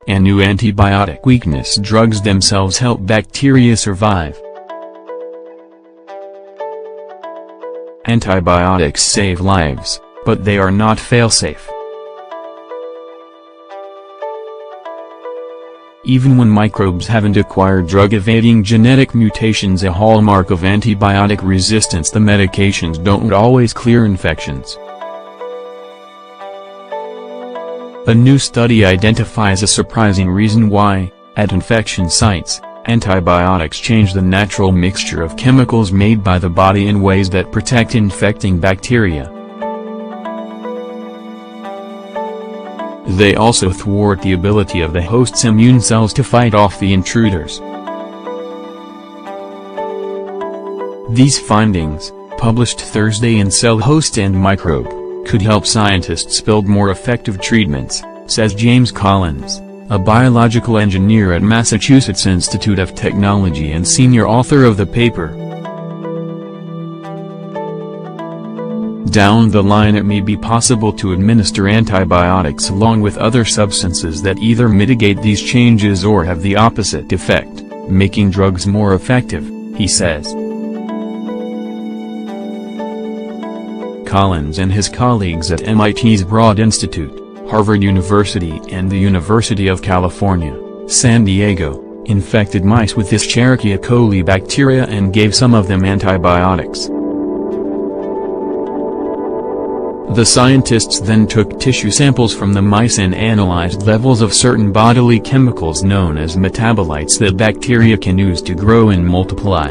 And new antibiotic weakness drugs themselves help bacteria survive. Antibiotics save lives, but they are not fail-safe. Even when microbes haven't acquired drug-evading genetic mutations, a hallmark of antibiotic resistance, the medications don't always clear infections. A new study identifies a surprising reason why, at infection sites, antibiotics change the natural mixture of chemicals made by the body in ways that protect infecting bacteria. They also thwart the ability of the host's immune cells to fight off the intruders. These findings, published Thursday in Cell Host and Microbe, could help scientists build more effective treatments, says James Collins, a biological engineer at Massachusetts Institute of Technology and senior author of the paper. Down the line, it may be possible to administer antibiotics along with other substances that either mitigate these changes or have the opposite effect, making drugs more effective, he says. Collins and his colleagues at MIT's Broad Institute, Harvard University and the University of California, San Diego, infected mice with Escherichia coli bacteria and gave some of them antibiotics. The scientists then took tissue samples from the mice and analyzed levels of certain bodily chemicals known as metabolites that bacteria can use to grow and multiply.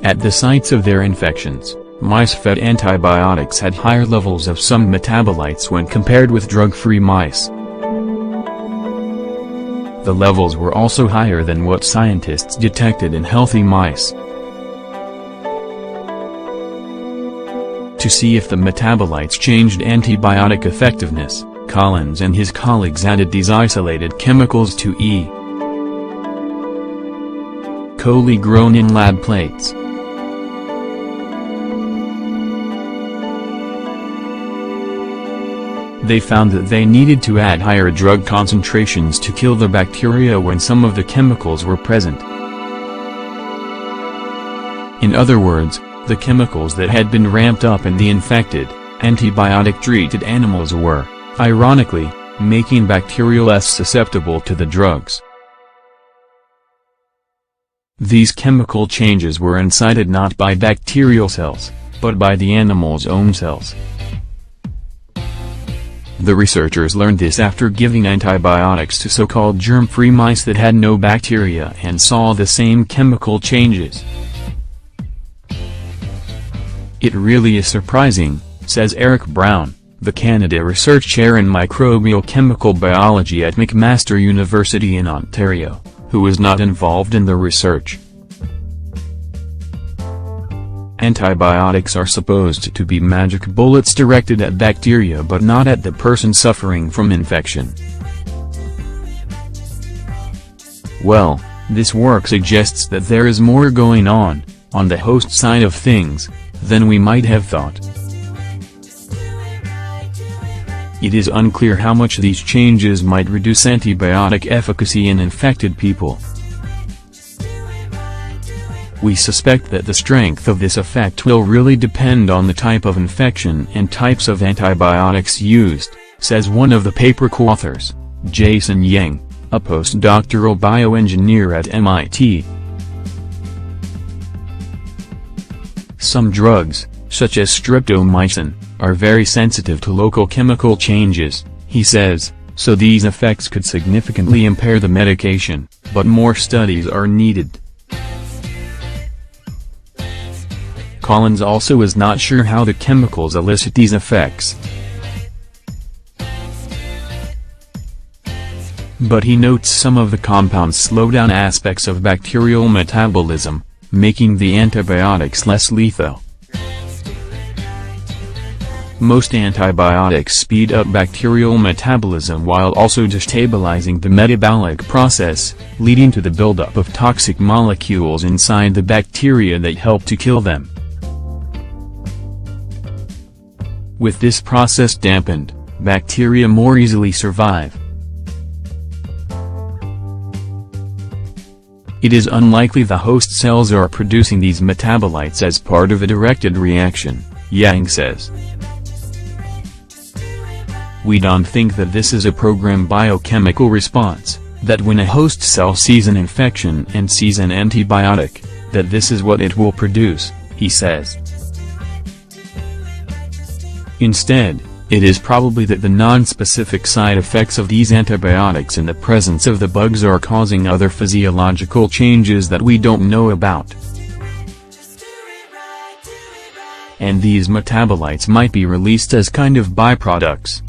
At the sites of their infections, mice fed antibiotics had higher levels of some metabolites when compared with drug-free mice. The levels were also higher than what scientists detected in healthy mice. To see if the metabolites changed antibiotic effectiveness, Collins and his colleagues added these isolated chemicals to E. coli grown in lab plates. They found that they needed to add higher drug concentrations to kill the bacteria when some of the chemicals were present. In other words, the chemicals that had been ramped up in the infected, antibiotic-treated animals were, ironically, making bacteria less susceptible to the drugs. These chemical changes were incited not by bacterial cells, but by the animal's own cells. The researchers learned this after giving antibiotics to so-called germ-free mice that had no bacteria and saw the same chemical changes. It really is surprising, says Eric Brown, the Canada Research Chair in Microbial Chemical Biology at McMaster University in Ontario, who was not involved in the research. Antibiotics are supposed to be magic bullets directed at bacteria but not at the person suffering from infection. Well, this work suggests that there is more going on the host side of things, than we might have thought. It is unclear how much these changes might reduce antibiotic efficacy in infected people. We suspect that the strength of this effect will really depend on the type of infection and types of antibiotics used, says one of the paper co-authors, Jason Yang, a postdoctoral bioengineer at MIT. Some drugs, such as streptomycin, are very sensitive to local chemical changes, he says, so these effects could significantly impair the medication, but more studies are needed. Collins also is not sure how the chemicals elicit these effects. But he notes some of the compounds slow down aspects of bacterial metabolism, making the antibiotics less lethal. Most antibiotics speed up bacterial metabolism while also destabilizing the metabolic process, leading to the buildup of toxic molecules inside the bacteria that help to kill them. With this process dampened, bacteria more easily survive. It is unlikely the host cells are producing these metabolites as part of a directed reaction, Yang says. We don't think that this is a programmed biochemical response, that when a host cell sees an infection and sees an antibiotic, that this is what it will produce, he says. Instead, it is probably that the non-specific side effects of these antibiotics in the presence of the bugs are causing other physiological changes that we don't know about. And these metabolites might be released as kind of byproducts.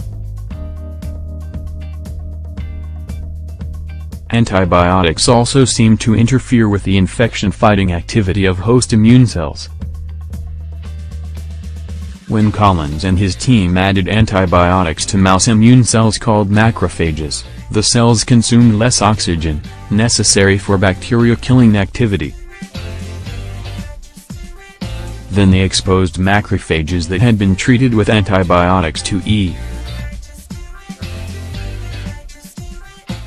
Antibiotics also seem to interfere with the infection-fighting activity of host immune cells. When Collins and his team added antibiotics to mouse immune cells called macrophages, the cells consumed less oxygen, necessary for bacteria-killing activity. Then they exposed macrophages that had been treated with antibiotics to E.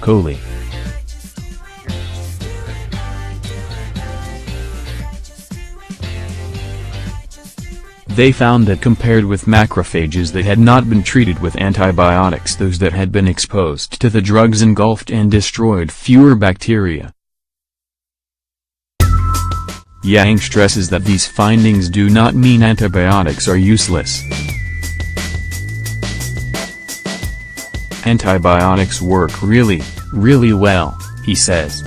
coli. They found that compared with macrophages that had not been treated with antibiotics, those that had been exposed to the drugs engulfed and destroyed fewer bacteria. Yang stresses that these findings do not mean antibiotics are useless. Antibiotics work really, really well, he says.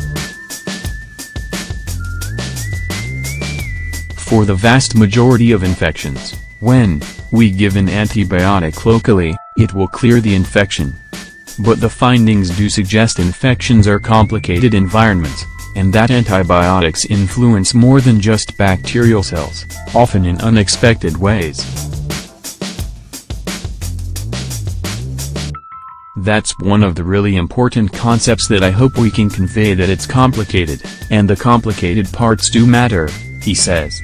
For the vast majority of infections, when we give an antibiotic locally, it will clear the infection. But the findings do suggest infections are complicated environments, and that antibiotics influence more than just bacterial cells, often in unexpected ways. That's one of the really important concepts that I hope we can convey, that it's complicated, and the complicated parts do matter, he says.